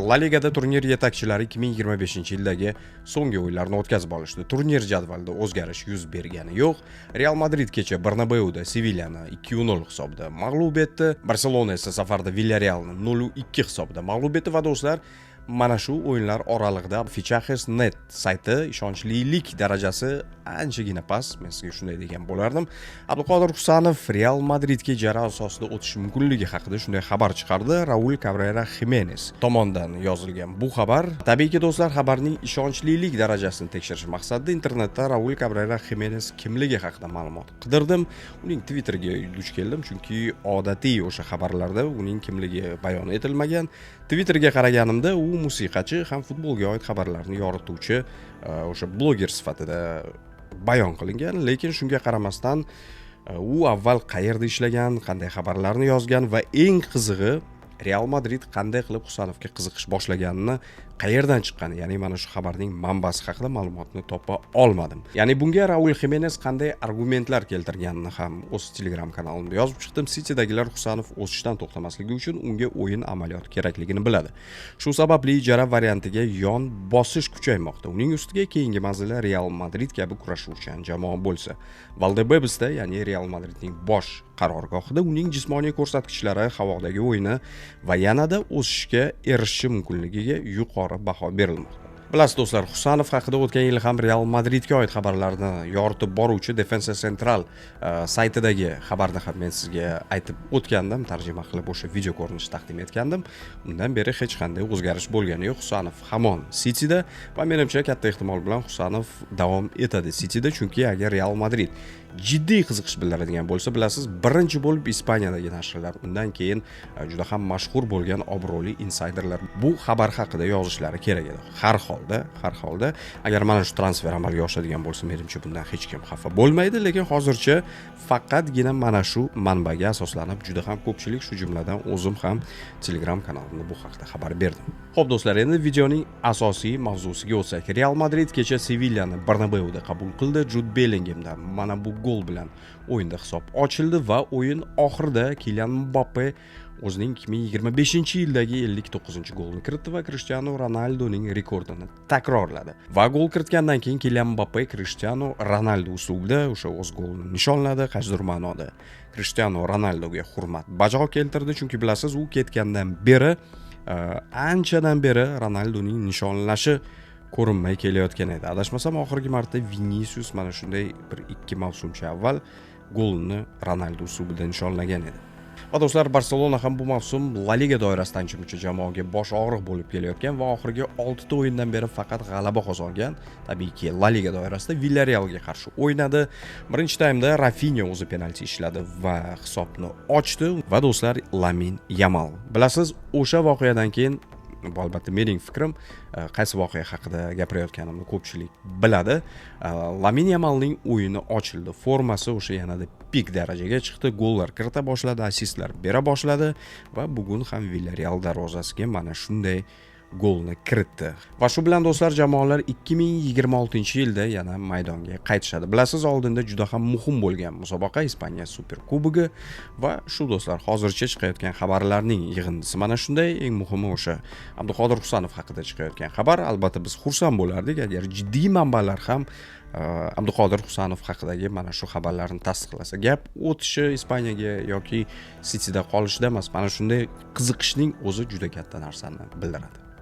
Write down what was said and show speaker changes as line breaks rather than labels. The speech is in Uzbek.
La Ligada turnir yetakchilari 2025-yildagi so'nggi o'yinlarni o'tkazib olishdi. Turnir jadvalida o'zgarish yuz bergani yo'q. Real Madrid kecha Bernabeuda Sevillani 2-0 hisobda mag'lub etdi. Barselona esa safarda Villarrealni 0-2 hisobda mag'lub etdi va do'stlar, mana shu o'yinlar oralig'ida Fichajes.net sayti ishonchlilik darajasi anchagina past. Men sizga shunday degan bo'lardim. Abduqodir Husanov Real Madridga ijara asosida o'tishi mumkinligi haqida shunday xabar chiqardi. Raul Cabrera Jimenez tomonidan yozilgan bu xabar. Tabiiyki do'stlar, xabarning ishonchlilik darajasini tekshirish maqsadida internetda Raul Cabrera Jimenez kimligi haqida ma'lumot qidirdim. Uning Twitterga duch keldim, chunki odatiy o'sha xabarlarda uning kimligi bayon etilmagan. Twitterga qaraganimda u musiqachi ham futbolga oid xabarlarni yorituvchi o'sha bloger sifatida bayon qilingan, lekin shunga qaramasdan u avval qayerda ishlagan, qanday xabarlarni yozgan va eng qizig'i Real Madrid qanday qilib Husanovga qiziqish boshlaganini, qayerdan chiqqani, ya'ni mana shu xabarning manbasi haqida ma'lumotni topa olmadim. Ya'ni bunga Raul Jimenez qanday argumentlar keltirganini ham o'z Telegram kanalimda yozib chiqdim. Citydagilar Husanov o'sishdan to'xtamasligi uchun unga o'yin amaliyoti kerakligini biladi. Shu sababli ijara variantiga yon bosish kuchaymoqda. Uning ustiga keyingi manzili Real Madrid kabi kurashuvchan jamoa bo'lsa, Valdebebesda, ya'ni Real Madridning bosh qarorgohida uning jismoniy ko'rsatkichlari, havodagi o'yini va yanada o'sishga erishishi mumkinligiga yuqori baho berilmoqda. Bilasiz do'stlar, Husanov haqida o'tgan yil ham Real Madridga oid xabarlarni yoritib boruvchi Defensa Central saytidagi xabarni ham men sizga aytib o'tgandim, tarjima qilib o'sha video ko'rinishda taqdim etgandim. Undan beri hech qanday o'zgarish bo'lgani yo'q. Husanov hamon Cityda va menimcha katta ehtimol bilan Husanov davom etadi Cityda, chunki agar Real Madrid jiddiy qiziqish bildiradigan bo'lsa, bilasiz, birinchi bo'lib Ispaniyadagi nashrlar, undan keyin juda ham mashhur bo'lgan obro'li insayderlar bu xabar haqida yozishlari kerak edi. Har holda agar mana shu transfer amalga oshadigan bo'lsa, menimcha bundan hech kim xafa bo'lmaydi, lekin hozircha faqatgina mana shu manbaga asoslanib juda ham ko'pchilik, shu jumladan o'zim ham Telegram kanalimda bu haqida xabar berdim. Xo'p do'stlar, endi videoning asosiy mavzusiga o'tsak. Real Madrid kecha Sevillani Bernabeuda qabul qildi. Jude Bellinghamdan mana bu gol bilan o'yinda hisob ochildi va o'yin oxirida Kylian Mbappe o'zining 2025-yildagi 59-golni kiritdi va Cristiano Ronaldoning rekordini takrorladi. Va gol kiritgandan keyin Kylian Mbappe Cristiano Ronaldo uslubida o'sha o'z golini nishonladi. Qaysidir ma'noda Cristiano Ronaldoga hurmat bajo keltirdi, chunki bilasiz, u ketgandan beri anchadan beri Ronaldoning nishonlashi ko'rinmay kelayotgan edi. Adashmasam oxirgi marta Vinicius mana shunday bir 2 mavsumcha avval golni Ronaldo uslubida nishonlagan edi. Va do'stlar, Barselona ham bu mavsum La Liga doirasida ancha-muncha jamoaga bosh og'riq bo'lib kelayotgan va oxirgi 6 ta o'yindan beri faqat g'alaba qozongan. Tabiiyki La Liga doirasida Villarrealga qarshi o'ynadi. Birinchi taymda Rafinha o'zi penalti ishladi va hisobni ochdi. Va do'stlar, Lamine Yamal. Bilasiz, o'sha voqeadan keyin, bu albatta mening fikrim, qaysi voqea haqida gapirayotganimni ko'pchilik biladi. Lamine Yamalning o'yini ochildi. Formasi o'sha yanada pik darajaga chiqdi. Gollar kirita boshladi, assistlar bera boshladi va bugun ham Villarreal darvozasiga mana shunday golni kiritdi. Va shu bilan do'stlar, jamoalar 2026-yilda yana maydonga qaytishadi. Bilasiz, oldinda juda ham muhim bo'lgan musobaqa Ispaniya Super Kubogi va shu do'stlar, hozircha chiqayotgan xabarlarning yig'indisi mana shunday. Eng muhimi o'sha Abduqodir Husanov haqida chiqayotgan xabar. Albatta biz xursand bo'lardik agar jiddiy manbalar ham Abduqodir Husanov haqidagi mana shu xabarlarni tasdiqlasa. Gap o'tishi Ispaniyaga yoki Cityda qolishida emas, mana shunday qiziqishning o'zi juda katta narsani bildiradi.